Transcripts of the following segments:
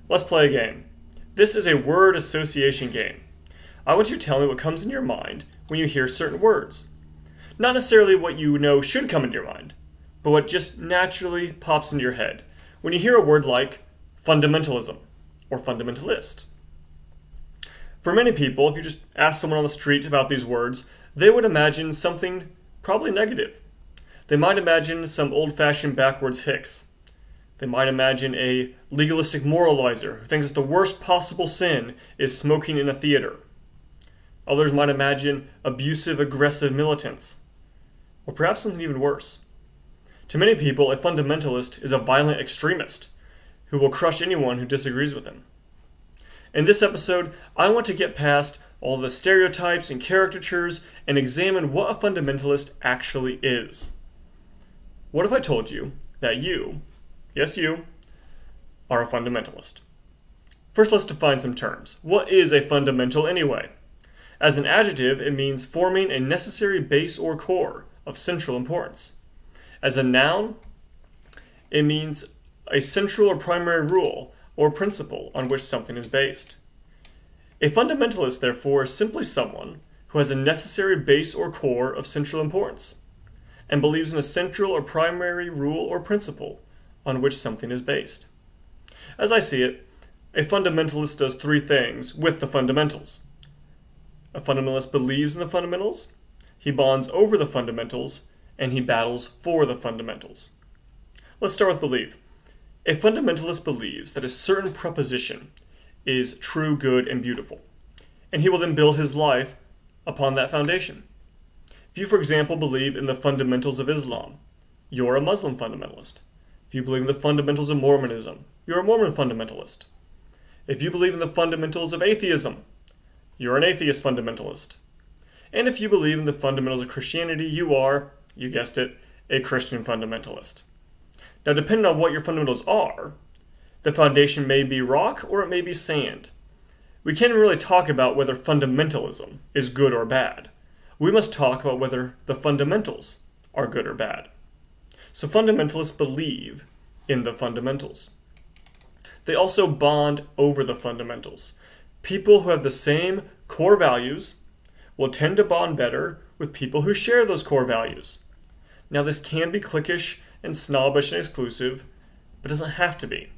Let's play a game. This is a word association game. I want you to tell me what comes into your mind when you hear certain words. Not necessarily what you know should come into your mind, but what just naturally pops into your head when you hear a word like fundamentalism or fundamentalist. For many people, if you just ask someone on the street about these words, they would imagine something probably negative. They might imagine some old-fashioned backwards hicks. They might imagine a legalistic moralizer who thinks that the worst possible sin is smoking in a theater. Others might imagine abusive, aggressive militants. Or perhaps something even worse. To many people, a fundamentalist is a violent extremist who will crush anyone who disagrees with him. In this episode, I want to get past all the stereotypes and caricatures and examine what a fundamentalist actually is. What if I told you that you, yes you, are a fundamentalist? First, let's define some terms. What is a fundamental anyway? As an adjective, it means forming a necessary base or core of central importance. As a noun, it means a central or primary rule or principle on which something is based. A fundamentalist, therefore, is simply someone who has a necessary base or core of central importance and believes in a central or primary rule or principle on which something is based. As I see it, a fundamentalist does three things with the fundamentals. A fundamentalist believes in the fundamentals, he bonds over the fundamentals, and he battles for the fundamentals. Let's start with belief. A fundamentalist believes that a certain proposition is true, good, and beautiful, and he will then build his life upon that foundation. If you, for example, believe in the fundamentals of Islam, you're a Muslim fundamentalist. If you believe in the fundamentals of Mormonism, you're a Mormon fundamentalist. If you believe in the fundamentals of atheism, you're an atheist fundamentalist. And if you believe in the fundamentals of Christianity, you are, you guessed it, a Christian fundamentalist. Now, depending on what your fundamentals are, the foundation may be rock or it may be sand. We can't really talk about whether fundamentalism is good or bad. We must talk about whether the fundamentals are good or bad. So fundamentalists believe in the fundamentals. They also bond over the fundamentals. People who have the same core values will tend to bond better with people who share those core values. Now, this can be cliquish and snobbish and exclusive, but it doesn't have to be.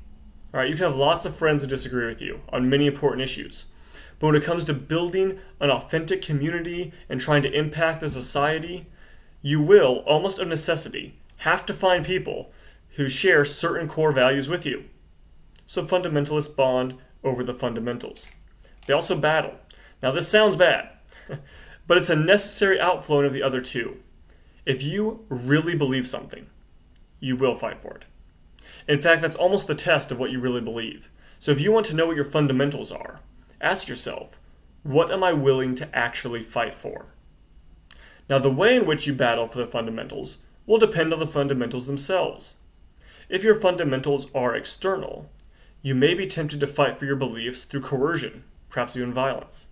All right, you can have lots of friends who disagree with you on many important issues. But when it comes to building an authentic community and trying to impact the society, you will, almost of necessity, have to find people who share certain core values with you. So fundamentalists bond over the fundamentals. They also battle. Now, this sounds bad, but it's a necessary outflowing of the other two. If you really believe something, you will fight for it. In fact, that's almost the test of what you really believe. So if you want to know what your fundamentals are, ask yourself, what am I willing to actually fight for? Now, the way in which you battle for the fundamentals will depend on the fundamentals themselves. If your fundamentals are external, you may be tempted to fight for your beliefs through coercion, perhaps even violence.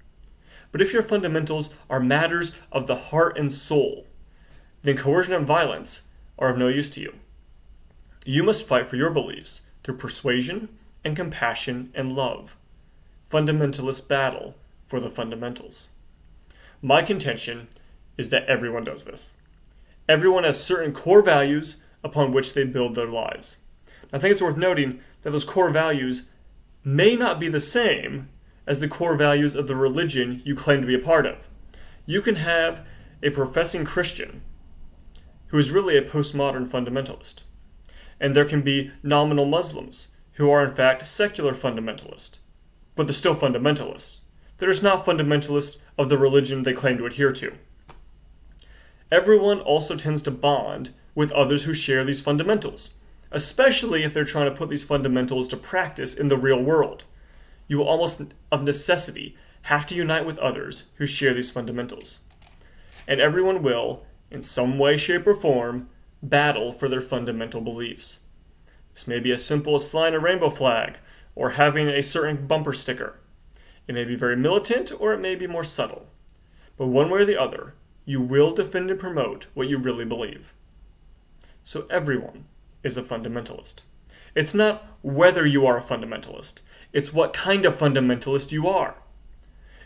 But if your fundamentals are matters of the heart and soul, then coercion and violence are of no use to you. You must fight for your beliefs through persuasion and compassion and love. Fundamentalists battle for the fundamentals. My contention is that everyone does this. Everyone has certain core values upon which they build their lives. I think it's worth noting that those core values may not be the same as the core values of the religion you claim to be a part of. You can have a professing Christian who is really a postmodern fundamentalist. And there can be nominal Muslims who are in fact secular fundamentalists. But they're still fundamentalists. They're just not fundamentalists of the religion they claim to adhere to. Everyone also tends to bond with others who share these fundamentals, especially if they're trying to put these fundamentals to practice in the real world. You will almost of necessity have to unite with others who share these fundamentals. And everyone will, in some way, shape, or form, battle for their fundamental beliefs. This may be as simple as flying a rainbow flag or having a certain bumper sticker. It may be very militant or it may be more subtle. But one way or the other, you will defend and promote what you really believe. So everyone is a fundamentalist. It's not whether you are a fundamentalist. It's what kind of fundamentalist you are.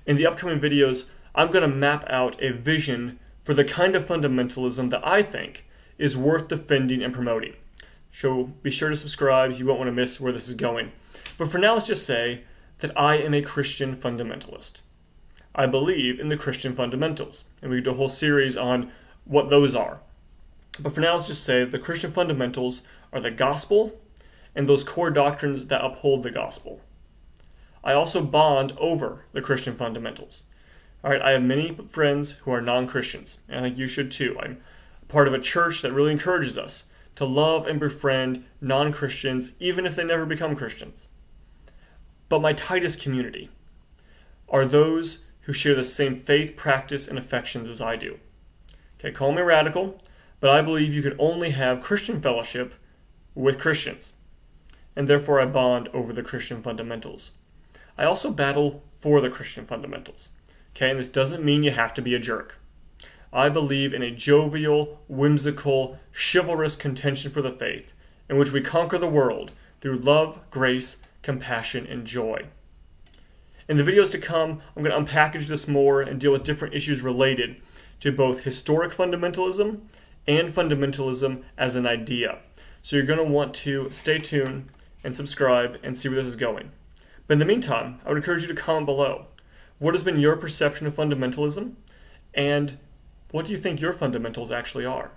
In the upcoming videos, I'm going to map out a vision for the kind of fundamentalism that I think is worth defending and promoting. So be sure to subscribe. You won't want to miss where this is going. But for now, let's just say that I am a Christian fundamentalist. I believe in the Christian fundamentals, and we do a whole series on what those are. But for now, let's just say the Christian fundamentals are the gospel and those core doctrines that uphold the gospel. I also bond over the Christian fundamentals. All right, I have many friends who are non-Christians, and I think you should too. I'm part of a church that really encourages us to love and befriend non-Christians, even if they never become Christians. But my tightest community are those who share the same faith, practice, and affections as I do. Okay, call me radical, but I believe you could only have Christian fellowship with Christians, and therefore I bond over the Christian fundamentals. I also battle for the Christian fundamentals. Okay, and this doesn't mean you have to be a jerk. I believe in a jovial, whimsical, chivalrous contention for the faith, in which we conquer the world through love, grace, compassion, and joy. In the videos to come, I'm going to unpackage this more and deal with different issues related to both historic fundamentalism and fundamentalism as an idea. So you're going to want to stay tuned and subscribe and see where this is going. But in the meantime, I would encourage you to comment below. What has been your perception of fundamentalism? And what do you think your fundamentals actually are?